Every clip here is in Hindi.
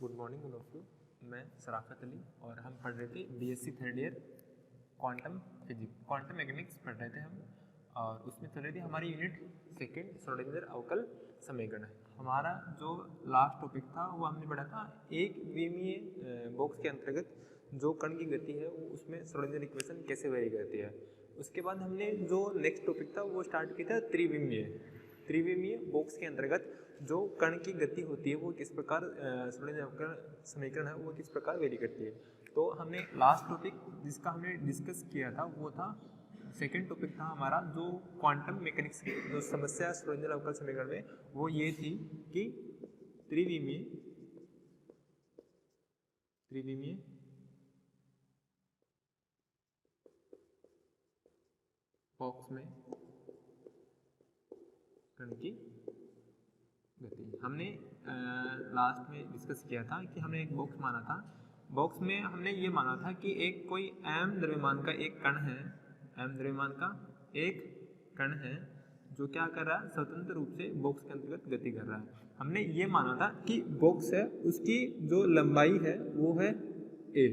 Good morning all of you. मैं शराफत अली और हम पढ़ रहे थे BSc third year quantum physics quantum mechanics पढ़ रहे थे हम, और उसमें चल रही थी हमारी यूनिट सेकेंड श्रोडिंगर अवकल समीकरण। हमारा जो लास्ट टॉपिक था वो हमने पढ़ा था एक विमीय बॉक्स के अंतर्गत जो कण की गति है वो उसमें श्रोडिंगर इक्वेशन कैसे वेरी करती है। उसके बाद हमने जो नेक्स्ट टॉपिक था वो स्टार्ट किया था त्रिविमीय बॉक्स के अंतर्गत जो कण की गति होती है वो किस प्रकार श्रोडिंगर अवकल समीकरण है वो किस प्रकार वेरी करती है। तो हमने लास्ट टॉपिक जिसका हमने डिस्कस किया था वो था सेकेंड टॉपिक था हमारा जो क्वांटम मैकेनिक्स की जो समस्या श्रोडिंगर अवकल समीकरण में वो ये थी कि त्रिविमीय बॉक्स में कण की गति हमने लास्ट में डिस्कस किया था कि हमने एक बॉक्स माना था। बॉक्स में हमने ये माना था कि एक कोई m द्रव्यमान का एक कण है, m द्रव्यमान का एक कण है जो क्या कर रहा है, स्वतंत्र रूप से बॉक्स के अंतर्गत गति कर रहा है। हमने ये माना था कि बॉक्स है उसकी जो लंबाई है वो है a,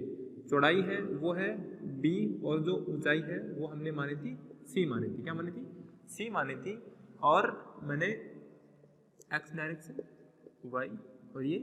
चौड़ाई है वो है b और जो ऊंचाई है वो हमने मानी थी c मानी थी। क्या मानी थी? c मानी थी। और मैंने x डायरेक्शन, y और ये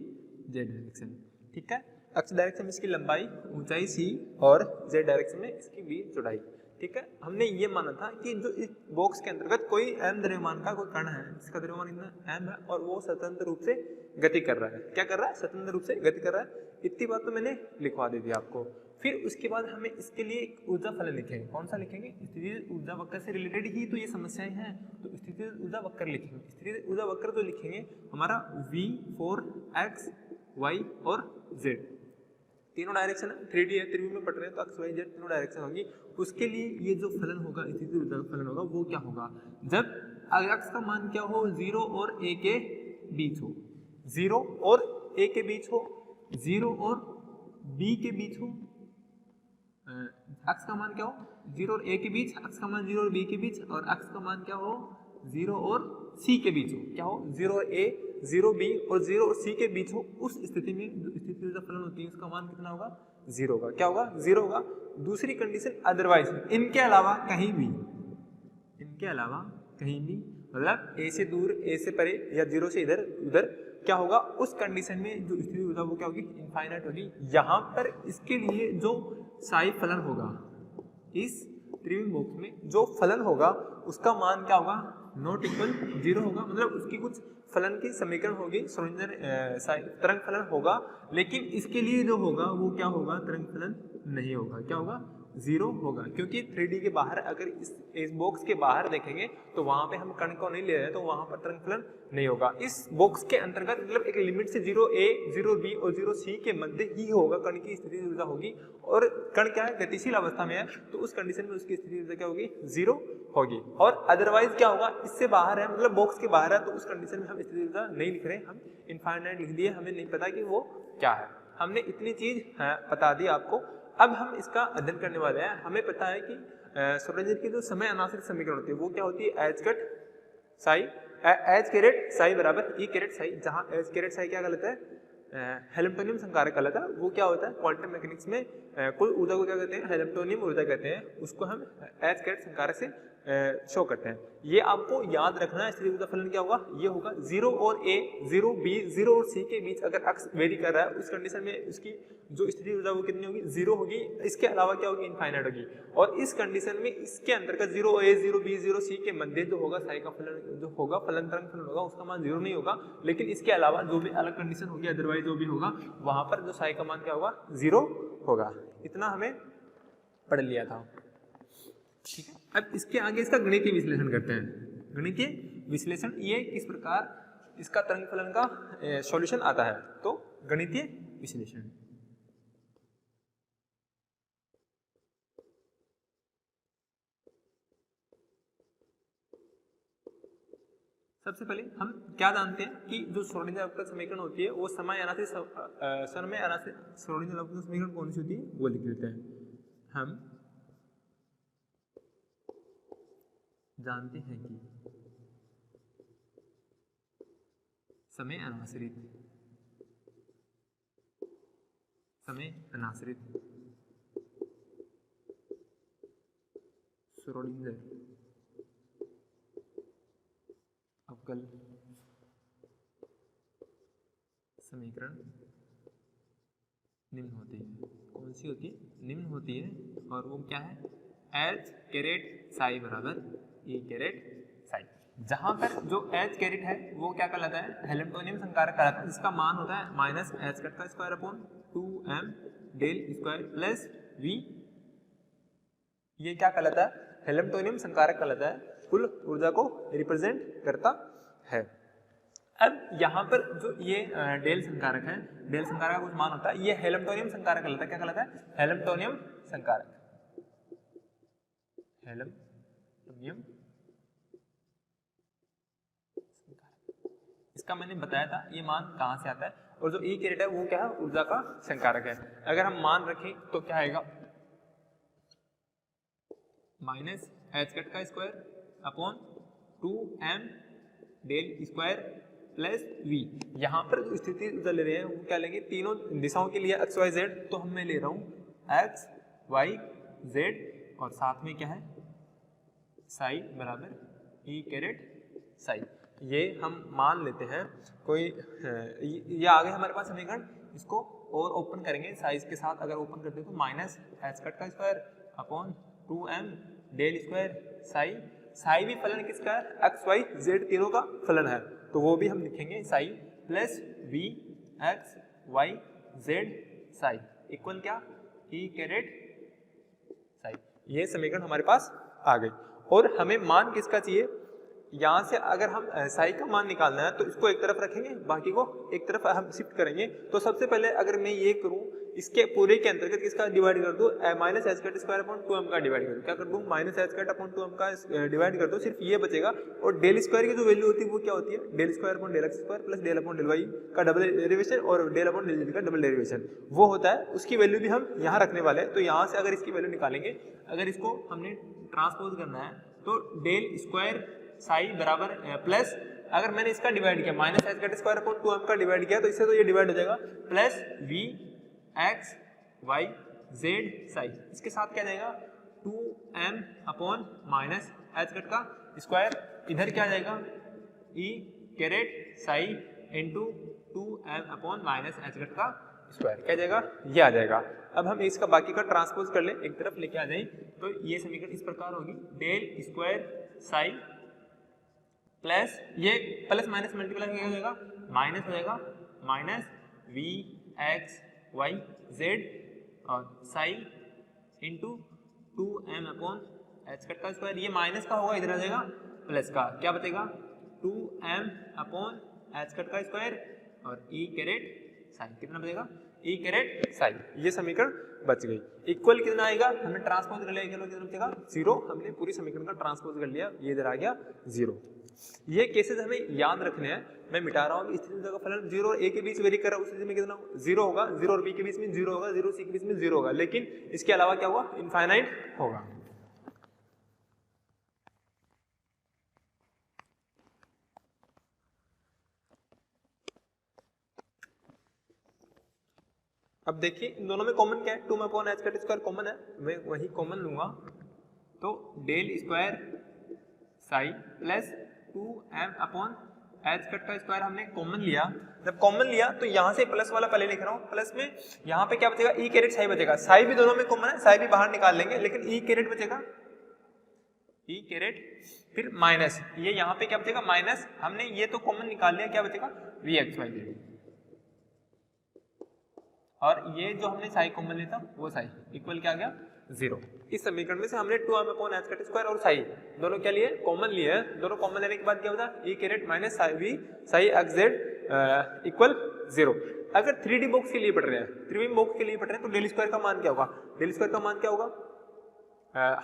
z डायरेक्शन, ठीक है। x डायरेक्शन में इसकी लंबाई ऊंचाई c और z डायरेक्शन में इसकी b चौड़ाई, ठीक है। हमने ये माना था कि जो इस बॉक्स के अंतर्गत कोई m द्रव्यमान का कोई कण है जिसका द्रव्यमान इतना m है और वो स्वतंत्र रूप से गति कर रहा है। क्या कर रहा है? स्वतंत्र रूप से गति कर रहा है। इतनी बात तो मैंने लिखवा दी थी आपको। फिर उसके बाद हमें इसके लिए एक ऊर्जा फलन लिखेंगे। कौन सा लिखेंगे? स्थितिज ऊर्जा वक्र से रिलेटेड ही तो ये समस्याएं हैं, तो स्थितिज ऊर्जा वक्र लिखेंगे। स्थितिज ऊर्जा वक्र तो लिखेंगे हमारा v फॉर x, y और z, तीनों डायरेक्शन है। 3D है, त्रिविमीय में पढ़ रहे हैं तो x, y, z तीनों डायरेक्शन होगी। उसके लिए ये जो फलन होगा, स्थितिज ऊर्जा फलन होगा, वो क्या होगा? जब x का मान क्या हो? 0 और a के बीच हो, 0 और a के बीच हो, 0 और b के बीच हो। x का मान क्या हो? 0 और a के बीच, x का मान 0 और b के बीच, और x का मान क्या हो? 0 और c के बीच हो। क्या हो? 0 और a, 0 b और 0 और c के बीच हो। उस स्थिति में जो स्थिति ऊर्जा फलन होती है उसका मान कितना होगा? 0 होगा। क्या होगा? 0 होगा। दूसरी कंडीशन अदरवाइज, इनके अलावा कहीं भी, इनके अलावा कहीं भी, मतलब a से दूर, a से परे या 0 से इधर उधर, क्या होगा? उस कंडीशन में जो स्थिति ऊर्जा वो क्या होगी? इनफाइनाइट होगी। यहाँ पर इसके लिए जो साई फलन होगा, इस त्रिविमीय बॉक्स में जो फलन होगा उसका मान क्या होगा? नॉट इक्वल 0 होगा। मतलब उसकी कुछ फलन की समीकरण होगी, श्रोडिंगर तरंग फलन होगा, लेकिन इसके लिए जो होगा वो क्या होगा? तरंग फलन नहीं होगा। क्या होगा? 0 होगा। क्योंकि 3D के बाहर, अगर इस बॉक्स के बाहर देखेंगे तो वहां पे हम कण को नहीं ले रहे हैं, तो वहां पर तरंग फलन नहीं होगा। इस बॉक्स के अंतर्गत मतलब एक लिमिट से 0a, 0b और 0c के मध्य ही होगा कण की स्थिति ऊर्जा होगी। और कण क्या है? गतिशील अवस्था में है, तो उस कंडीशन में उसकी स्थिति ऊर्जा क्या होगी? 0 होगी। और अदरवाइज क्या होगा? इससे बाहर है, मतलब बॉक्स के बाहर है, तो उस कंडीशन में हम स्थिति ऊर्जा नहीं लिख रहे, हम इनफाइनाइट लिख दिए। हमें नहीं पता कि वो क्या है। हमने इतनी चीज बता दी आपको। अब हम इसका अध्ययन करने वाले हैं। हमें पता है कि श्रोडिंगर की जो समय अनाश्रित समीकरण होती है वो क्या होती है? H cut psi, H caret psi बराबर ई कैरेट साई, जहां एच कैरेट साई क्या कहलाता है? हेलिम्टोनियम संकारक कहलाता है। वो क्या होता है? क्वांटम मैकेनिक्स में कुल ऊर्जा को क्या कहते हैं? हेलिम्टोनियम ऊर्जा कहते हैं। उसको हम एच कैरेट संकारक से शो करते हैं। ये आपको याद रखना है। स्थिति ऊर्जा फलन क्या होगा? ये होगा 0 और a, 0 b, 0 और c के बीच अगर x वेरी कर रहा है, उस कंडीशन में उसकी जो स्थिति ऊर्जा वो कितनी होगी? 0 होगी। इसके अलावा क्या होगी? इनफाइनाइट होगी। और इस कंडीशन में इसके अंतर्गत 0a, 0 b, 0 c के मध्य जो होगा साई का फलन जो होगा, फलन तरंग फलन होगा, उसका मान 0 नहीं होगा। लेकिन इसके अलावा जो भी अलग कंडीशन होगी, अदरवाइज जो भी होगा, वहां पर जो साई का मान क्या होगा? 0 होगा। इतना हमें पढ़ लिया था, ठीक है। अब इसके आगे इसका गणितीय विश्लेषण करते हैं। गणितीय विश्लेषण ये किस प्रकार इसका तरंग फलन का सॉल्यूशन आता है। तो गणितीय विश्लेषण, सबसे पहले हम क्या जानते हैं कि जो श्रोडिंगर अवकल समीकरण होती है वो समय अनाश्रित श्रोडिंगर अवकल समीकरण कौन सी होती है वो लिख लेते हैं। हम जानते हैं कि समय अनाश्रित समय अनाश्रित, श्रोडिंगर अवकल समीकरण निम्न होती है। कौन सी होती है? निम्न होती है। और वो क्या है? एच कैरेट साई बराबर ई कैरेट साई। जहां पर जो एच कैरेट है वो क्या कहलाता है? हेल्मटोनियम संकारक कहलाता है, जिसका मान होता है माइनस एच कट का square upon 2m del square plus V. ये क्या कहलाता है? हेल्मटोनियम संकारक कहलाता है, कुल ऊर्जा को रिप्रेजेंट करता है। अब यहाँ पर जो ये डेल संकारक है, डेल संकारक का कुछ मान होता है, ये हेल्मटोनियम संकारक कहलाता है। क्या कहलाता है? हेल्मटोनियम संकारक। हेल्मटोनियम इसका मैंने बताया था ये मान कहाँ से आता है। और जो ई कैरेट है वो क्या है? ऊर्जा का संकारक है। अगर हम मान रखें तो क्या आएगा? माइनस एच कट का square upon 2m del square plus V. यहाँ पर जो स्थिति ऊर्जा ले रहे हैं वो क्या लेंगे? तीनों दिशाओं के लिए एक्स वाई जेड, तो हम मैं ले रहा हूँ एक्स वाई जेड और साथ में क्या है? साई बराबर ई कैरेट साई। ये हम मान लेते हैं कोई ये आ गए हमारे पास समीकरण। इसको और ओपन करेंगे साइज के साथ। अगर ओपन करते तो माइनस एच कट का square upon 2m del square psi. Psi भी फलन किसका है? एक्स वाई जेड तीनों का फलन है, तो वो भी हम लिखेंगे psi plus V X Y Z psi equal क्या? E caret psi. ये समीकरण हमारे पास आ गई। और हमें मान किसका चाहिए? यहाँ से अगर हम साई का मान निकालना है तो इसको एक तरफ रखेंगे, बाकी को एक तरफ हम शिफ्ट करेंगे। तो सबसे पहले अगर मैं ये करूँ, इसके पूरे के अंतर्गत किसका डिवाइड कर दूँ? Minus H cut square upon 2m का डिवाइड कर दूँ। क्या कर दूँ? Minus H cut upon 2m का डिवाइड कर दो, सिर्फ ये बचेगा। और डेल स्क्वायर की जो वैल्यू होती है वो क्या होती है? Del square upon del X square plus del upon del Y का डबल डेरिवेशन और डेल अपॉन डेल जेड का डबल डेरिवेशन वो होता है। उसकी वैल्यू भी हम यहाँ रखने वाले हैं। तो यहाँ से अगर इसकी वैल्यू निकालेंगे, अगर इसको हमने ट्रांसपोज करना है तो डेल स्क्वायर साई बराबर प्लस, अगर मैंने इसका डिवाइड किया minus H cut square upon 2m का डिवाइड किया तो इससे तो ये डिवाइड हो जाएगा plus V X Y Z psi. इसके साथ क्या जाएगा? 2m upon minus H cut का स्क्वायर, इधर क्या जाएगा? E caret psi into 2m upon minus H cut का स्क्वायर। क्या जाएगा? ये आ जाएगा। अब हम इसका बाकी का ट्रांसपोज कर ले, एक तरफ लेके आ जाए तो ये समीकरण इस प्रकार होगी, डेल स्क्वायर साई प्लस ये प्लस माइनस मल्टीप्लाई क्या हो जाएगा? माइनस हो जाएगा minus V X Y Z और psi into 2m upon H cut का स्क्वायर। ये माइनस का होगा, इधर आ जाएगा प्लस का। क्या बचेगा? 2m अपॉन एच कट का स्क्वायर और ई कैरेट साई। कितना बचेगा? ई कैरेट साई। ये समीकरण बच गई। इक्वल कितना आएगा? हमने ट्रांसपोज कर लिया, इक्वल कितना बचेगा? 0। हमने पूरी समीकरण का ट्रांसपोज कर लिया, ये इधर आ गया 0। ये केसेस हमें याद रखने हैं। मैं मिटा रहा हूँ, स्थिति का फलन 0 और a के बीच वेरी कर रहा हूँ, उस स्थिति में कितना 0 होगा, 0 और b के बीच में 0 होगा, 0 c के बीच में 0 होगा, लेकिन इसके अलावा क्या होगा? इनफाइनाइट होगा। अब देखिए इन दोनों में कॉमन क्या है? 2m upon H cut square common है, मैं वही कॉमन लूंगा। तो del square psi plus 2m upon H cut का स्क्वायर हमने कॉमन लिया। जब कॉमन लिया तो यहाँ से प्लस वाला पहले लिख रहा हूँ, प्लस में यहाँ पे क्या बचेगा? ई कैरेट साई बचेगा। साई भी दोनों में कॉमन है, साई भी बाहर निकाल लेंगे, लेकिन ई कैरेट बचेगा, ई कैरेट। फिर माइनस, ये यहाँ पे क्या बचेगा? माइनस। हमने ये तो कॉमन निकाल लिया, क्या बचेगा? V X Y Z. और ये जो हमने साई कॉमन लिया था वो साई इक्वल क्या आ गया? 0। इस समीकरण में से हमने 2m upon H cut square और साई दोनों क्या लिए? कॉमन लिए हैं। दोनों कॉमन लेने के बाद क्या होता है? E caret minus psi V psi X Z equal 0। अगर 3D बॉक्स के लिए पढ़ रहे हैं, 3D बॉक्स के लिए पढ़ रहे हैं तो डेल स्क्वायर का मान क्या होगा? डेल स्क्वायर का मान क्या होगा?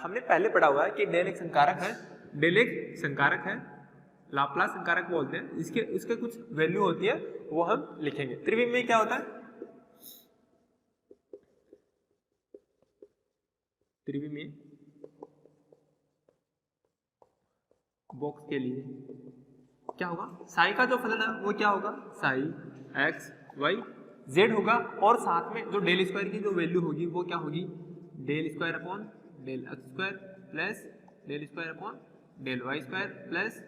हमने पहले पढ़ा हुआ है कि डेल एक संकारक है, डेल एक संकारक है, लाप्लास संकारक बोलते हैं। इसके कुछ वैल्यू होती है वो हम लिखेंगे। त्रिविम में क्या होता है? त्रिविम में बॉक्स के लिए क्या होगा? साई का जो फलन है वो क्या होगा? साई एक्स वाई z होगा और साथ में जो डेल स्क्वायर की जो वैल्यू होगी वो क्या होगी, del square upon del X square plus del square upon del Y square plus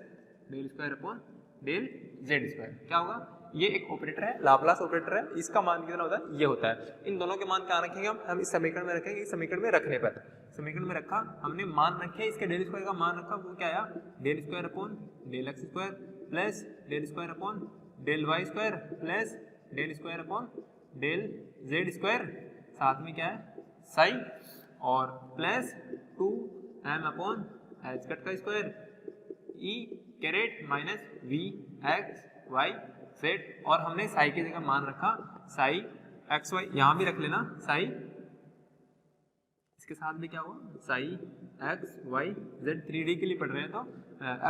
del square upon del Z square. क्या होगा, ये एक ऑपरेटर है, लाप्लास ऑपरेटर है, इसका मान कितना होता है, ये होता है। इन दोनों के मान क्या रखेंगे हम इस समीकरण में रखेंगे। इस समीकरण में रखने पर समीकरण में रखा हमने, मान रखे, इसके डेल स्क्वायर का मान रखा, वो क्या आया, del square upon del X square plus del square upon del Y square plus del square upon del Z square, साथ में क्या है साई, और plus 2m upon H cut का square E caret minus V X Y Z, और हमने साई की जगह मान रखा साई एक्स वाई, यहाँ भी रख लेना साई, इसके साथ भी क्या हुआ Sai X Y Z, 3D के लिए पढ़ रहे हैं तो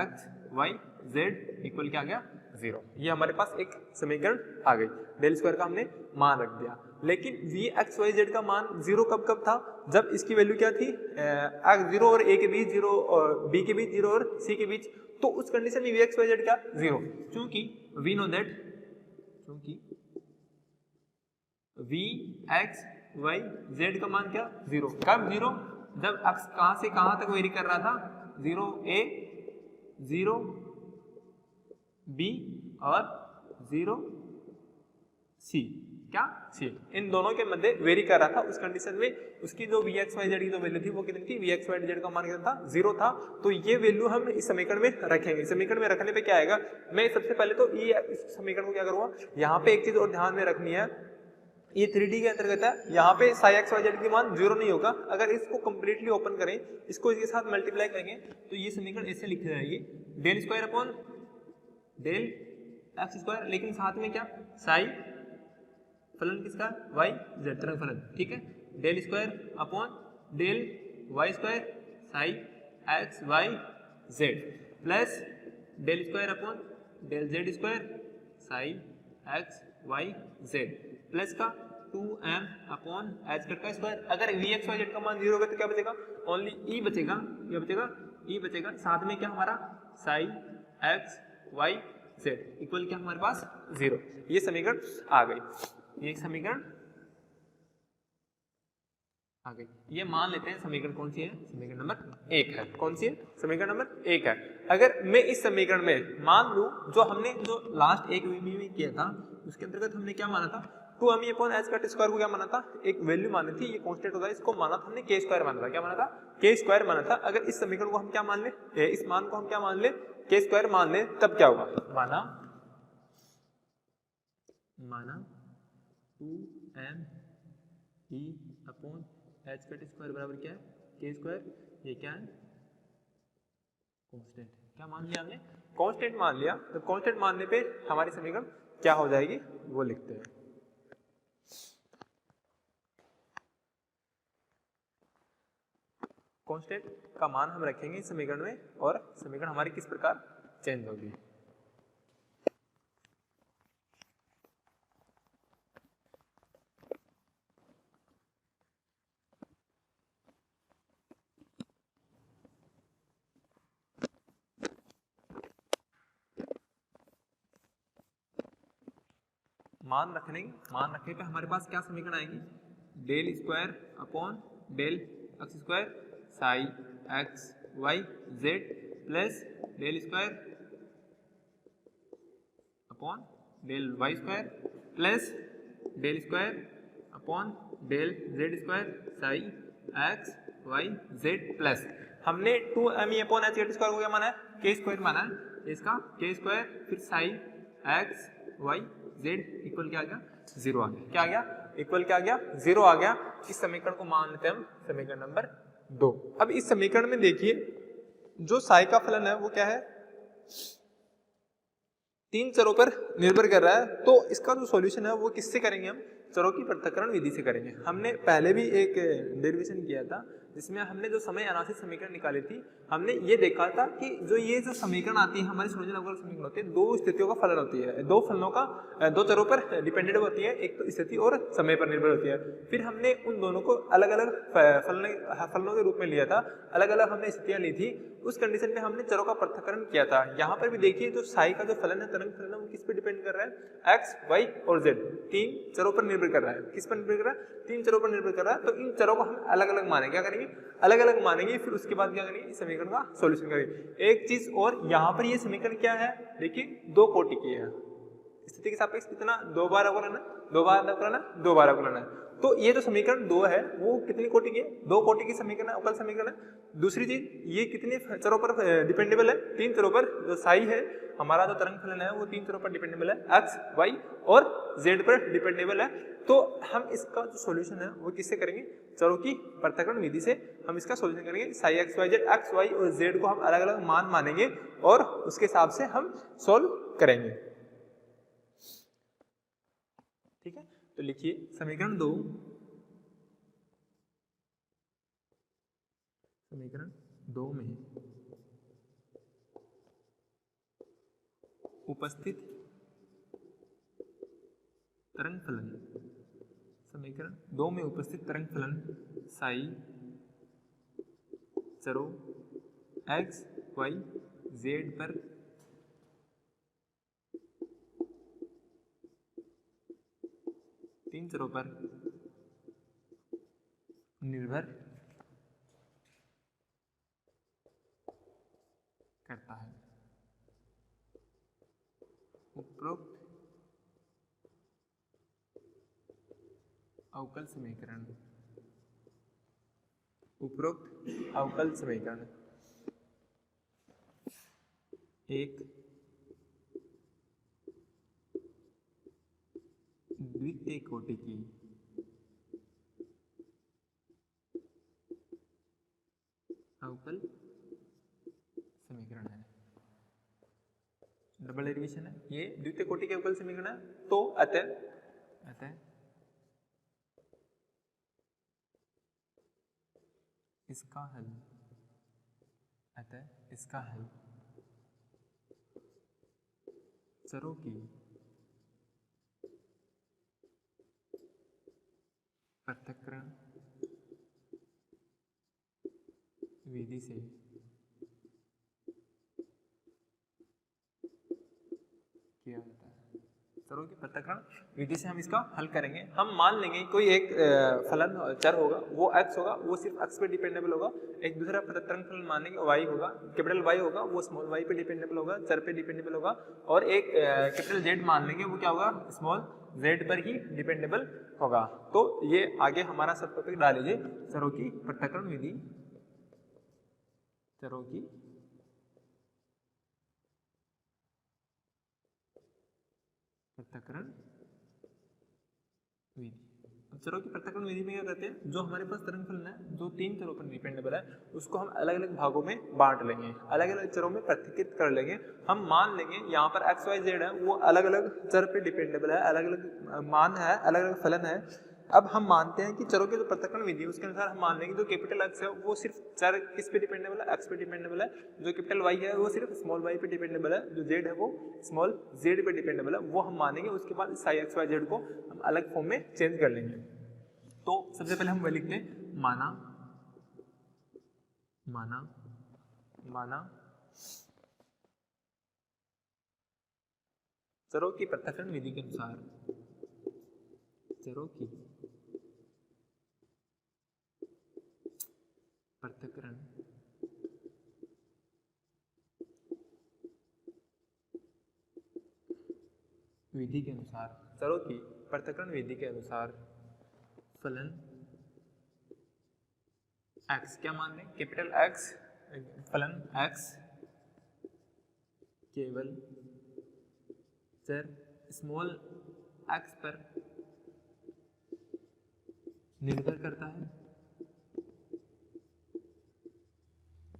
एक्स वाई जेड इक्वल क्या आ गया 0। ये हमारे पास एक समीकरण आ गई, डेल स्क्वायर का हमने मान रख दिया। लेकिन वी एक्स वाई जेड का मान 0 कब था, जब इसकी वैल्यू क्या थी, एक्स 0 और ए के बीच, 0 और बी के बीच, 0 और सी के बीच, तो उस कंडीशन में वी एक्स वाई जेड क्या 0, क्योंकि वी नो दैट, क्योंकि वी एक्स वाई जेड का मान क्या 0, कब 0, जब एक्स कहां से कहां तक वेरी कर रहा था, 0 a 0 b और 0 c, क्या c, इन दोनों के मध्य वेरी कर रहा था। उस कंडीशन में उसकी जो वी एक्स वाई जेड की जो वैल्यू थी वो कितनी थी, वी एक्स वाई जेड का मान कितना था 0 था। तो ये वैल्यू हम इस समीकरण में रखेंगे। समीकरण में रखने पे क्या आएगा, मैं सबसे पहले तो ये इस समीकरण को क्या करूंगा, यहाँ पे एक चीज और ध्यान में रखनी है, ये 3D के अंतर्गत है, यहाँ पे साई एक्स वाई जेड की मान 0 नहीं होगा। अगर इसको कंप्लीटली ओपन करें, इसको इसके साथ मल्टीप्लाई करेंगे तो ये समीकरण ऐसे लिखे जाएगी, del square upon del X square, लेकिन साथ में क्या साई फलन किसका वाई जेड तरंग फलन, ठीक है, del square upon del Y square psi X Y Z plus del square upon del Z square psi X Y Z plus का 2m अपॉन एच कट का स्क्वायर। अगर वी एक्स वाई जेड का मान 0 होगा तो क्या बचेगा, ओनली ई बचेगा, क्या बचेगा ई बचेगा, साथ में क्या हमारा psi X Y Z equal क्या हमारे पास 0। ये समीकरण आ गई, ये समीकरण आ गई। ये मान लेते हैं समीकरण कौन सी है, समीकरण नंबर 1 है। कौन सी है, समीकरण नंबर 1 है। अगर मैं इस समीकरण में मान लूं, जो हमने जो लास्ट एक वीडियो में किया था उसके अंतर्गत हमने क्या माना था, 2m upon H cut square को क्या माना था, एक वैल्यू मानी थी, ये कांस्टेंट होता है, इसको माना था हमने k स्क्वायर माना था, क्या माना था k स्क्वायर माना था। अगर इस समीकरण को हम क्या मान ले, इस मान को हम क्या मान ले, k स्क्वायर मान ले, तब क्या होगा, माना 2m e upon H cut square बराबर क्या है k स्क्वायर, ये क्या है कांस्टेंट, क्या मान लिया हमने कांस्टेंट मान लिया। तो कांस्टेंट मानने पे हमारी समीकरण क्या हो जाएगी वो लिखते हैं। कांस्टेंट का मान हम रखेंगे इस समीकरण में, और समीकरण हमारी किस प्रकार चेंज होगी। मान रखने पे हमारे पास क्या समीकरण आएगी, del square upon del X square psi X Y Z plus del square upon del Y square plus del square upon del Z square psi X Y Z plus हमने 2m upon H Z square को क्या माना है, के स्क्वायर माना है, इसका के स्क्वायर फिर psi X Y Z equal क्या आ गया 0 आ गया, क्या आ गया इक्वल क्या आ गया 0 आ गया। इस समीकरण को मान लेते हैं हम समीकरण नंबर 2। अब इस समीकरण में देखिए जो साई का फलन है वो क्या है, 3 चरों पर निर्भर कर रहा है। तो इसका जो सॉल्यूशन है वो किससे करेंगे, हम चरों की पृथक्करण विधि से करेंगे। हमने पहले भी एक डेरिवेशन किया था जिसमें हमने जो समय अनाश्रित समीकरण निकाली थी, हमने ये देखा था कि जो समीकरण आती है हमारी श्रोडिंगर अवकल समीकरण होती है, दो स्थितियों का फलन होती है, दो चरों पर डिपेंडेंट होती है, एक तो स्थिति और समय पर निर्भर होती है। फिर हमने उन दोनों को अलग अलग फलनों के रूप में लिया था, अलग अलग हमने स्थितियां ली थी। उस कंडीशन में हमने चरों का पृथक्करण किया था। यहाँ पर भी देखिए जो साई का जो फलन है, तरंग फलन है, वो किस पे डिपेंड कर रहा है, एक्स, वाई और जेड, तीन चरों पर निर्भर कर रहा है। किस पर निर्भर कर रहा है, तीन चरों पर निर्भर कर रहा है। तो इन चरों को हम अलग अलग मानेंगे, क्या करेंगे, अलग अलग मानेंगे। फिर उसके बाद क्या करेंगे, इस समीकरण का सॉल्यूशन करेंगे। एक चीज और, यहाँ पर ये समीकरण क्या है, देखिए दो कोटि की है, स्थिति के सापेक्ष कितना, दो बार अवकलन है, दो बार अवकलन है, दो बार अवकलन है। तो ये जो समीकरण दो है वो कितनी कोटि की है, दो कोटि की समीकरण है, अवकल समीकरण है। दूसरी चीज, ये कितने चरों पर डिपेंडेबल है, तीन चरों पर। जो साई है हमारा, जो तरंग फलन है, वो तीन चरों पर डिपेंडेबल है, एक्स, वाई और जेड पर डिपेंडेबल है। तो हम इसका जो सॉल्यूशन है वो किससे करेंगे, चरों की पृथक्करण विधि से हम इसका सॉल्यूशन करेंगे। Psi X Y Z, X Y और जेड को हम अलग अलग मान मानेंगे और उसके हिसाब से हम सोल्व करेंगे। ठीक है, तो लिखिए समीकरण दो, समीकरण दो में उपस्थित तरंग फलन, समीकरण दो में उपस्थित तरंग फलन साई चरों एक्स वाई जेड पर तीन चरों पर निर्भर करता है। उपरोक्त अवकल समीकरण, उपरोक्त अवकल समीकरण एक द्वितीय कोटि की अवकल समीकरण है। डबल डेरिवेशन है, ये द्वितीय कोटि के अवकल समीकरण है। तो अतः इसका हल, चरों की पृथक्करण विधि से किया जाता है। चरों की पृथक्करण विधि से हम इसका हल करेंगे। हम मान लेंगे कोई एक फलन चर होगा, वो x होगा, वो सिर्फ x पे डिपेंडेबल होगा। एक दूसरा पृथक्करण फलन मानेंगे y होगा, कैपिटल Y होगा, वो स्मॉल y पे डिपेंडेबल होगा, चर पे डिपेंडेबल होगा। और एक कैपिटल Z मान लेंगे, वो क्या होगा, स्मॉल z पर ही डिपेंडेबल होगा। तो ये आगे हमारा सब टॉपिक डाल लीजिए, चरों की पृथक्करण विधि, चरों की पृथक्करण विधि। चरों की पृथक्करण विधि में क्या करते हैं, जो हमारे पास तरंग फलन है, जो तीन चरों पर डिपेंडेबल है, उसको हम अलग अलग भागों में बांट लेंगे, अलग अलग चरों में पृथक्कृत कर लेंगे। हम मान लेंगे यहाँ पर एक्स वाई जेड है, वो अलग अलग चर पे डिपेंडेबल है, अलग अलग मान है, अलग अलग फलन है। अब हम मानते हैं कि चरों की जो पृथक्करण विधि है उसके अनुसार हम मान लेंगे जो कैपिटल एक्स है वो सिर्फ चर किस पे डिपेंडेबल है, एक्स पे डिपेंडेबल है। जो कैपिटल वाई है वो सिर्फ स्मॉल वाई पे डिपेंडेबल है। जो जेड है वो स्मॉल जेड पे डिपेंडेबल है, वो हम मानेंगे। उसके बाद साई एक्स वाई जेड को हम अलग फॉर्म में चेंज कर लेंगे। तो सबसे पहले हम वह लिखते हैं, माना माना माना चरों की पृथक्करण विधि के अनुसार, चरों की पृथक्करण विधि के अनुसार, चरों की पृथक्करण विधि के अनुसार फलन x, क्या मान लें, कैपिटल x, फलन x केवल चर स्मॉल x पर निर्भर करता है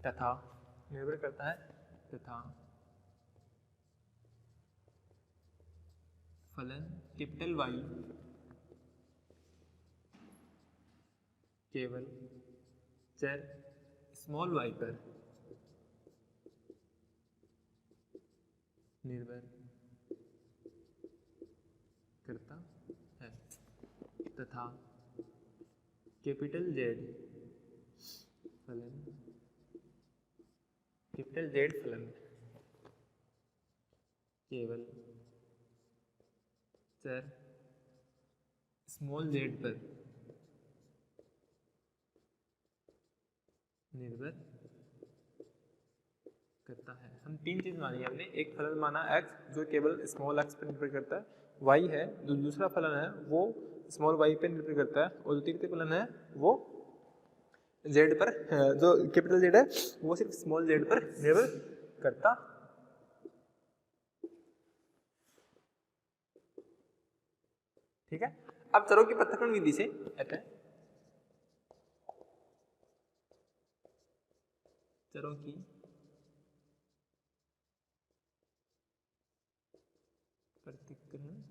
तथा फलन कैपिटल Y केवल चर स्मॉल y पर निर्भर करता है तथा कैपिटल Z फलन केवल चर स्मॉल z पर निर्भर करता है। हम तीन चीज मानी हमने, एक फलन माना x जो केवल स्मॉल x पर निर्भर करता है, y है, जो दूसरा फलन है वो स्मॉल y पर निर्भर करता है, और जो तीसरा फलन है वो z पर, जो कैपिटल Z है वो सिर्फ स्मॉल z पर निर्भर करता। ठीक है, अब चरों की पृथक्करण विधि से कहते हैं चरों की पृथक्करण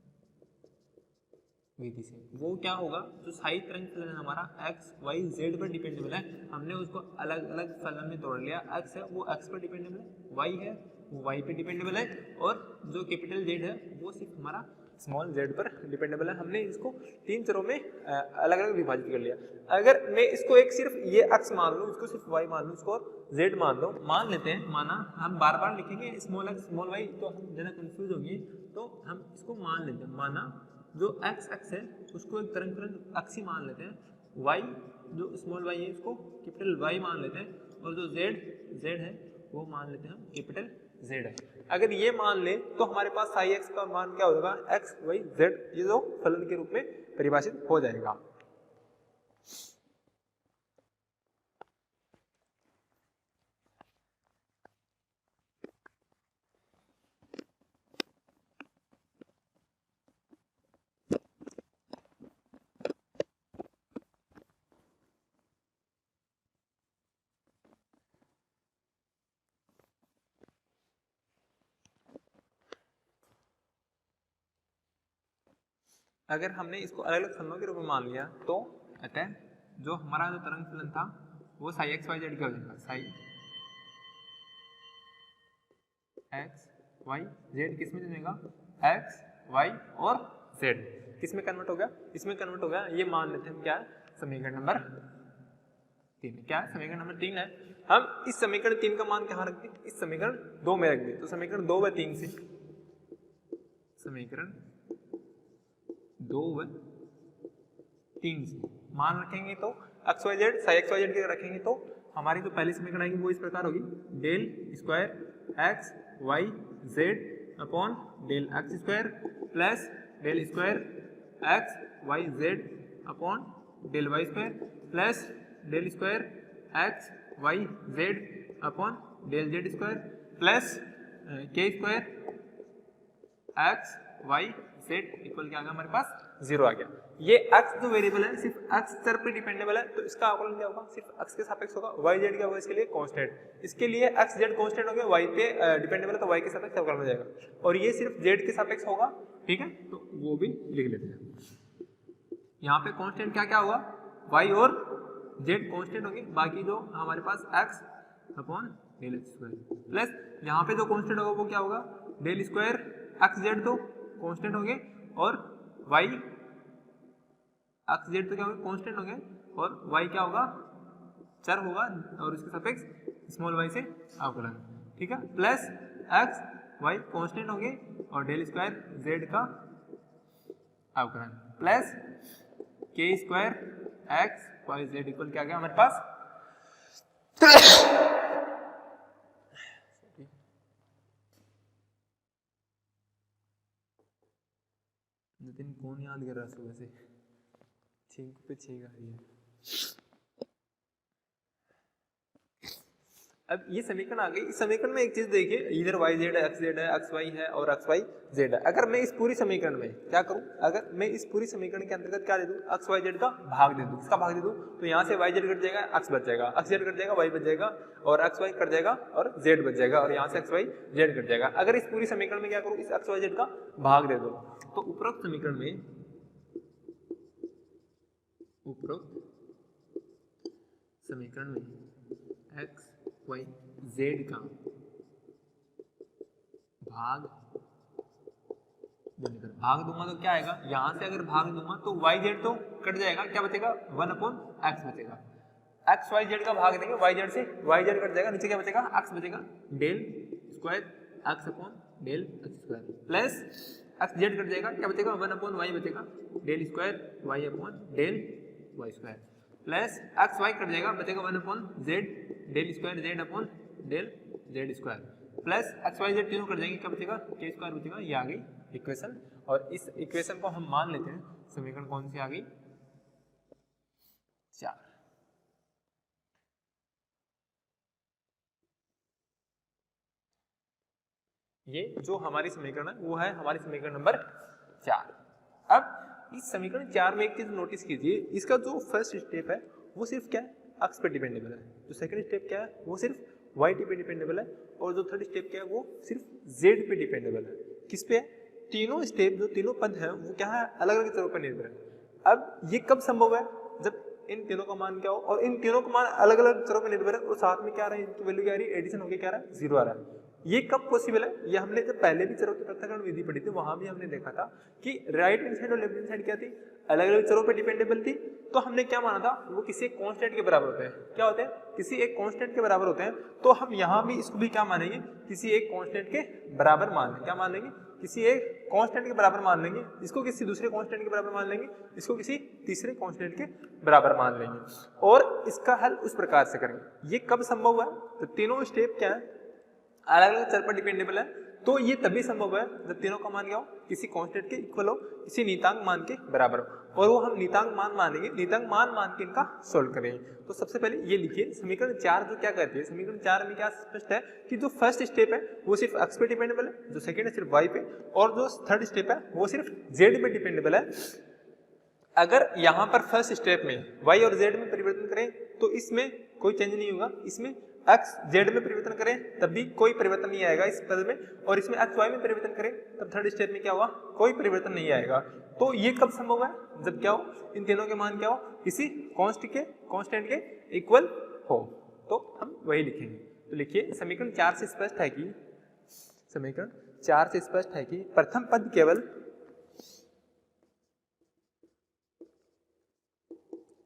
विधि से वो क्या होगा, जो साई तरंग फलन है हमारा x y z पर डिपेंडेबल है, हमने उसको अलग अलग फलन में तोड़ लिया। x है वो x पर डिपेंडेबल है, y है वो y पे डिपेंडेबल है, और जो कैपिटल Z है वो सिर्फ हमारा स्मॉल z पर डिपेंडेबल है। हमने इसको तीन चरों में अलग अलग विभाजित कर लिया। अगर मैं इसको एक सिर्फ ये x मान लूँ, इसको सिर्फ y मान लूँ, इसको z मान लो, मान लेते हैं, माना हम बार बार लिखेंगे स्मॉल x स्मॉल y तो हम ज़्यादा कंफ्यूज होंगे, तो हम इसको मान लेते हैं। माना जो x है उसको एक तरंग फलन x ही मान लेते हैं, y जो स्मॉल y है इसको कैपिटल Y मान लेते हैं, और जो z है वो मान लेते हैं हम कैपिटल Z है। अगर ये मान ले तो हमारे पास साई x का मान क्या होगा, x y z, ये जो फलन के रूप में परिभाषित हो जाएगा। अगर हमने इसको अलग अलग फलनों के रूप में मान लिया तो अतः जो हमारा जो तरंग फलन था वो साई एक्स वाई जेड का हो जाएगा, साई एक्स वाई जेड किस में जाएगा, एक्स वाई और जेड किस में कन्वर्ट हो गया, इसमें कन्वर्ट हो गया। ये मान लेते हैं हम क्या है, समीकरण नंबर 3। क्या है, समीकरण नंबर 3 है। हम इस समीकरण 3 का मान कहाँ रख दें, इस समीकरण 2 में रख दें, तो समीकरण 2 व 3 से, समीकरण 2 व 3 से मान रखेंगे तो X Y Z, psi X Y Z के रखेंगे तो हमारी जो पहली समीकरण आएगी वो इस प्रकार होगी, del square X Y Z upon del X square plus del square X Y Z upon del Y square plus del square X Y Z upon del Z square plus K square X Y Z equal क्या आ गया हमारे पास, 0 आ गया। ये x जो वेरिएबल है सिर्फ x चर पे डिपेंडेबल है, तो इसका आकलन क्या होगा, सिर्फ x के सापेक्ष होगा, y z क्या होगा इसके लिए कांस्टेंट, इसके लिए x z कांस्टेंट हो गया, y पे डिपेंडेबल है तो y के सापेक्ष अवकलन हो जाएगा, और ये सिर्फ z के सापेक्ष होगा। ठीक है, तो वो भी लिख लेते हैं। यहाँ पे कांस्टेंट क्या क्या होगा, y और z कांस्टेंट होंगे, बाकी जो हमारे पास x upon del X square plus यहाँ पे जो कांस्टेंट होगा वो क्या होगा, डेल स्क्वायर एक्स जेड तो कांस्टेंट होंगे, और y एक्स जेड तो क्या होगा, कांस्टेंट होंगे, और y क्या होगा, चर होगा, और इसके सापेक्ष स्मॉल y से अवकलन। ठीक है, प्लस एक्स वाई कांस्टेंट होंगे और डेल स्क्वायर z का अवकलन plus K square X Y Z equal क्या गया हमारे पास नितिन कौन याद कर रहा सुबह से, 6 पे 6 आ रही है। अब ये समीकरण आ गई, इस समीकरण में एक चीज देखिए, इधर वाई जेड है, एक्स जेड है, एक्स वाई है और एक्स वाई जेड है। अगर मैं इस पूरी समीकरण में क्या करूं, अगर मैं इस पूरी समीकरण के अंतर्गत क्या दे दूं, एक्स वाई जेड का भाग दे दूं, इसका भाग दे दूं, तो यहाँ से वाई जेड कट जाएगा, एक्स बच जाएगा, एक्स जेड कट जाएगा, वाई बच जाएगा, और एक्स वाई कट जाएगा और जेड बच जाएगा, और यहाँ से एक्स वाई जेड कट जाएगा। अगर इस पूरी समीकरण में क्या करूँ, इस एक्स वाई जेड का भाग दे दो, तो उपरोक्त समीकरण में, उपरोक्त समीकरण में एक्स वाई जेड का भाग देने पर, भाग दूंगा तो क्या आएगा, यहां से अगर भाग दूंगा तो वाई जेड तो कट जाएगा, क्या बचेगा 1/x बचेगा। एक्स वाई जेड का भाग देंगे वाई जेड से, वाई जेड कट जाएगा, नीचे क्या बचेगा x बचेगा, del square x upon del x square plus X Z कट जाएगा, क्या बचेगा 1/y बचेगा, del square y upon del y square plus X Y कट जाएगा, बचेगा 1/z del square z upon del z square plus X Y Z तीनों कट जाएंगे, क्या बचेगा k स्क्वायर बचेगा। ये आ गई इक्वेशन, और इस इक्वेशन को हम मान लेते हैं समीकरण कौन सी आ गई 4। ये जो हमारी समीकरण है वो है हमारी समीकरण नंबर 4। अब इस समीकरण 4 में एक चीज नोटिस कीजिए, इसका जो फर्स्ट स्टेप है वो सिर्फ क्या है एक्स पे डिपेंडेबल है, जो सेकंड स्टेप क्या है वो सिर्फ वाई टी पे डिपेंडेबल है, और जो थर्ड स्टेप क्या है वो सिर्फ जेड पे डिपेंडेबल है। किस पे है, तीनों स्टेप जो तीनों पद हैं वो क्या है अलग अलग चरों पर निर्भर है। अब ये कब संभव है, जब इन तीनों का मान क्या हो और इन तीनों का मान अलग अलग चरों पर निर्भर है और साथ में क्या आ रहा है, इनकी वैल्यू क्या आ रही है, एडिशन होकर क्या आ रहा है 0 आ रहा है। ये कब पॉसिबल है, ये हमने जब पहले भी चरों की पृथक्करण विधि पढ़ी थी वहां भी हमने देखा था कि राइट हैंड साइड और लेफ्ट हैंड साइड क्या थी, अलग अलग चरों पे डिपेंडेबल थी। तो हमने क्या माना था, वो किसी एक कांस्टेंट के बराबर होते हैं, क्या होते हैं, किसी एक कांस्टेंट के बराबर होते हैं। तो हम यहाँ भी इसको भी क्या मानेंगे, किसी एक कांस्टेंट के बराबर मान लेंगे, क्या मान लेंगे, किसी एक कांस्टेंट के बराबर मान लेंगे, इसको किसी दूसरे कांस्टेंट के बराबर मान लेंगे, इसको किसी तीसरे कांस्टेंट के बराबर मान लेंगे, और इसका हल उस प्रकार से करेंगे। ये कब संभव है, तो तीनों स्टेप क्या है अलग अलग चर पर डिपेंडेबल है, तो ये तभी संभव है जब तीनों का मान क्या हो, किसी कांस्टेंट के इक्वल हो, किसी नीतांक मान के बराबर हो, और वो हम नीतांक मान मानेंगे, नीतांक मान मान के इनका सोल्व करेंगे। तो सबसे पहले ये लिखिए समीकरण 4 जो क्या कहती है, समीकरण 4 में क्या स्पष्ट है कि जो फर्स्ट स्टेप है वो सिर्फ x पे डिपेंडेबल है, जो सेकंड है सिर्फ y पे, और जो थर्ड स्टेप है वो सिर्फ z पे डिपेंडेबल है। अगर यहाँ पर फर्स्ट स्टेप में y और z में परिवर्तन करें तो इसमें कोई चेंज नहीं होगा, इसमें x z में परिवर्तन करें तब भी कोई परिवर्तन नहीं आएगा इस पद में, और इसमें x y में परिवर्तन करें तब थर्ड स्टेप में क्या होगा, कोई परिवर्तन नहीं आएगा। तो ये कब संभव है, जब क्या हो, इन तीनों के मान क्या हो, किसी कांस्टेंट के इक्वल हो। तो हम वही लिखेंगे। तो लिखिए समीकरण 4 से स्पष्ट है कि, समीकरण 4 से स्पष्ट है कि प्रथम पद केवल,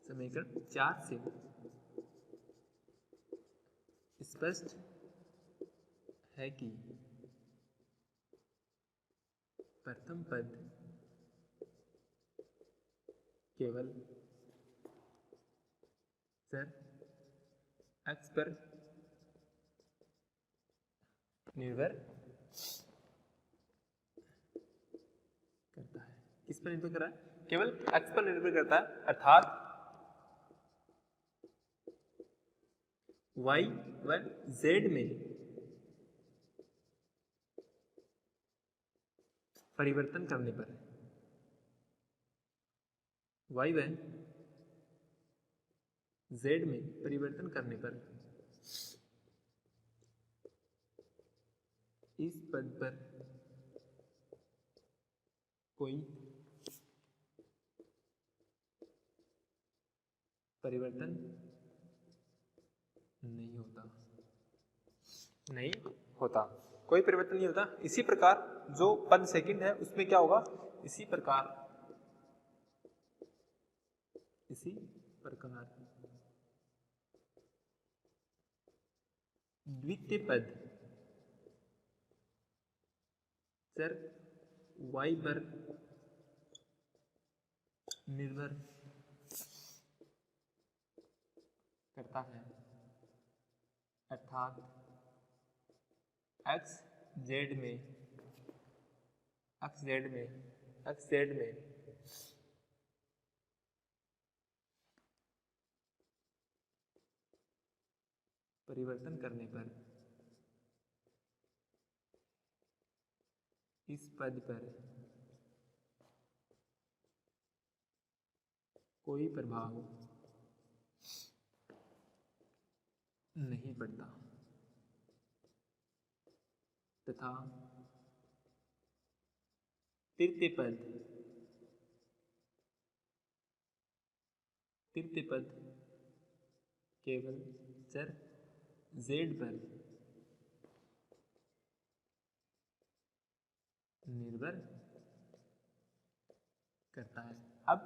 समीकरण 4 से स्पष्ट है कि प्रथम पद केवल चर x पर निर्भर करता है। किस पर निर्भर कर रहा है, केवल x पर निर्भर करता है, अर्थात y व z में परिवर्तन करने पर, y व z में परिवर्तन करने पर इस पद पर कोई परिवर्तन नहीं होता, कोई परिवर्तन नहीं होता। इसी प्रकार जो पद सेकंड है उसमें क्या होगा, इसी प्रकार द्वितीय पद चर y पर निर्भर करता है, अर्थात x z में परिवर्तन करने पर इस पद पर कोई प्रभाव नहीं पड़ता, तथा तृतीय पद केवल चर z पर निर्भर करता है। अब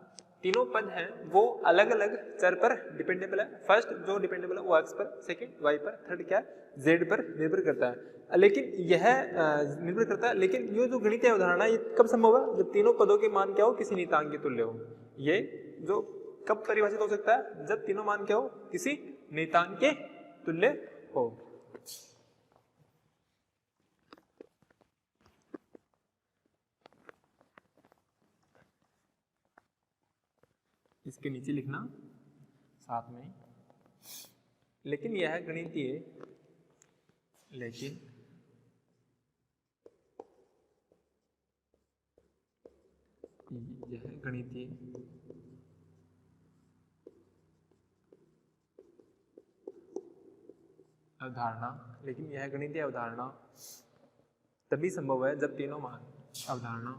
तीनों पद हैं वो अलग अलग चर पर डिपेंडेबल है। फर्स्ट जो डिपेंडेबल है वो x पर, सेकंड y पर, थर्ड क्या है z पर निर्भर करता है। लेकिन यह निर्भर करता है, लेकिन ये जो गणितीय अवधारणा है ये कब संभव है? जब तीनों पदों के मान क्या हो, किसी नियतांक के तुल्य हो। ये जो कब परिभाषित हो सकता है? जब तीनों मान क्या हो, किसी नियतांक के तुल्य हो। इसके नीचे लिखना साथ में, लेकिन यह गणितीय, लेकिन यह गणितीय अवधारणा, लेकिन यह गणितीय अवधारणा तभी संभव है जब तीनों मान, अवधारणा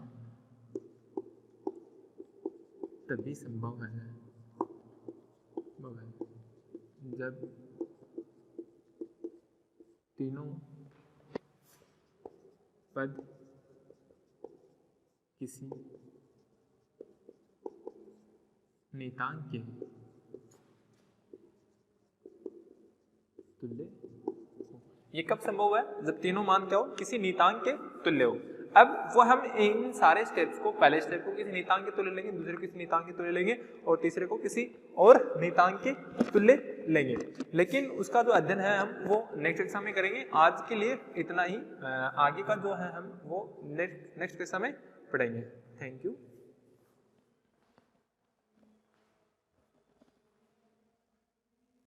तभी संभव है जब तीनों पद किसी नियतांक के तुल्य हो। ये कब संभव है? जब तीनों मान क्या हो, किसी नियतांक के तुल्य हो। अब वो हम इन सारे स्टेप्स को, पहले स्टेप को किसी नियतांक के तुल्य लेंगे, दूसरे को किसी नियतांक के तुल्य लेंगे और तीसरे को किसी और नियतांक के तुल्य लेंगे। लेकिन उसका जो अध्ययन है हम वो नेक्स्ट कक्षा में करेंगे। आज के लिए इतना ही। आगे का जो है हम वो नेक्स्ट कक्षा में पढ़ेंगे। Thank you.